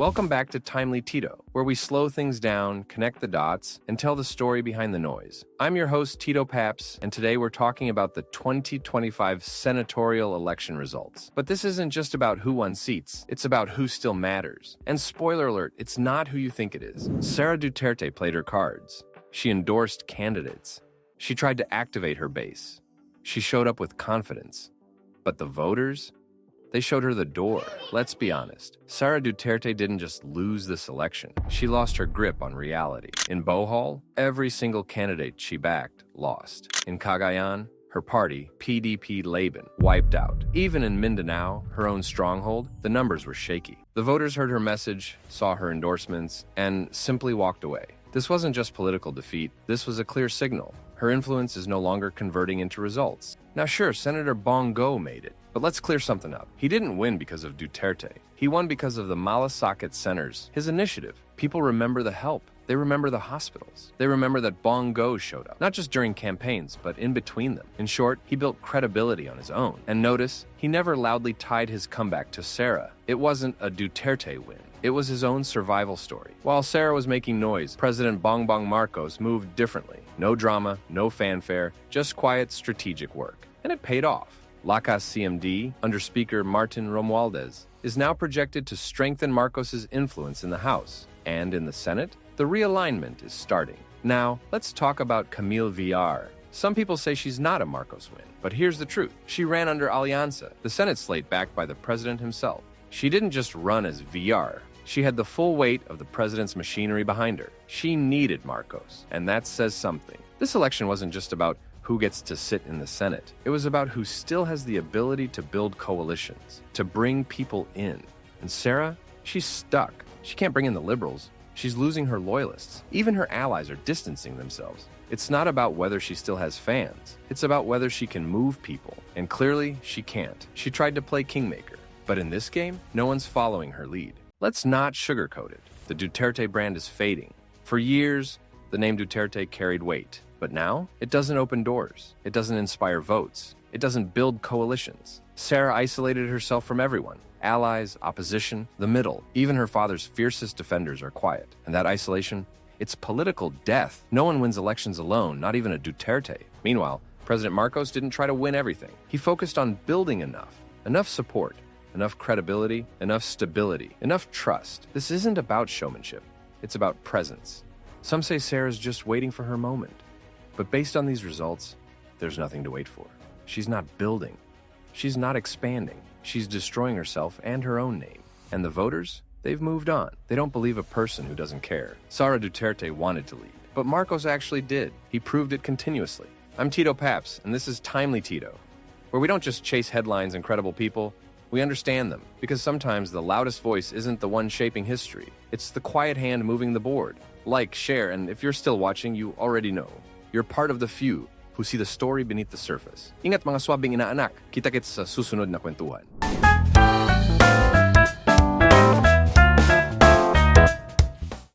Welcome back to TimelyTito, where we slow things down, connect the dots, and tell the story behind the noise. I'm your host, Tito Paps, and today we're talking about the 2025 senatorial election results. But this isn't just about who won seats, it's about who still matters. And spoiler alert, it's not who you think it is. Sara Duterte played her cards. She endorsed candidates. She tried to activate her base. She showed up with confidence. But the voters? They showed her the door. Let's be honest. Sara Duterte didn't just lose this election. She lost her grip on reality. In Bohol, every single candidate she backed lost. In Cagayan, her party, PDP Laban, wiped out. Even in Mindanao, her own stronghold, the numbers were shaky. The voters heard her message, saw her endorsements, and simply walked away. This wasn't just political defeat. This was a clear signal. Her influence is no longer converting into results. Now sure, Senator Bong Go made it. But let's clear something up. He didn't win because of Duterte. He won because of the Malasakit Centers, his initiative. People remember the help. They remember the hospitals. They remember that Bong Go showed up, not just during campaigns, but in between them. In short, he built credibility on his own. And notice, he never loudly tied his comeback to Sara. It wasn't a Duterte win. It was his own survival story. While Sara was making noise, President Bongbong Marcos moved differently. No drama, no fanfare, just quiet strategic work. And it paid off. Lakas-CMD, under Speaker Martin Romualdez, is now projected to strengthen Marcos's influence in the House. And in the Senate, the realignment is starting. Now, let's talk about Camille Villar. Some people say she's not a Marcos win, but here's the truth. She ran under Alyansa, the Senate slate backed by the president himself. She didn't just run as Villar. She had the full weight of the president's machinery behind her. She needed Marcos, and that says something. This election wasn't just about who gets to sit in the Senate. It was about who still has the ability to build coalitions, to bring people in. And Sara, she's stuck. She can't bring in the liberals. She's losing her loyalists. Even her allies are distancing themselves. It's not about whether she still has fans. It's about whether she can move people. And clearly, she can't. She tried to play kingmaker. But in this game, no one's following her lead. Let's not sugarcoat it. The Duterte brand is fading. For years, the name Duterte carried weight. But now, it doesn't open doors. It doesn't inspire votes. It doesn't build coalitions. Sara isolated herself from everyone. Allies, opposition, the middle. Even her father's fiercest defenders are quiet. And that isolation, it's political death. No one wins elections alone, not even a Duterte. Meanwhile, President Marcos didn't try to win everything. He focused on building enough support, enough credibility, enough stability, enough trust. This isn't about showmanship. It's about presence. Some say Sara's just waiting for her moment. But based on these results, there's nothing to wait for. She's not building. She's not expanding. She's destroying herself and her own name. And the voters? They've moved on. They don't believe a person who doesn't care. Sara Duterte wanted to lead, but Marcos actually did. He proved it continuously. I'm Tito Paps, and this is TimelyTito, where we don't just chase headlines and credible people. We understand them, because sometimes the loudest voice isn't the one shaping history. It's the quiet hand moving the board. Like, share, and if you're still watching, you already know. You're part of the few who see the story beneath the surface. Ingat mga swabing inaanak, kita-kits sa susunod na kwentuhan.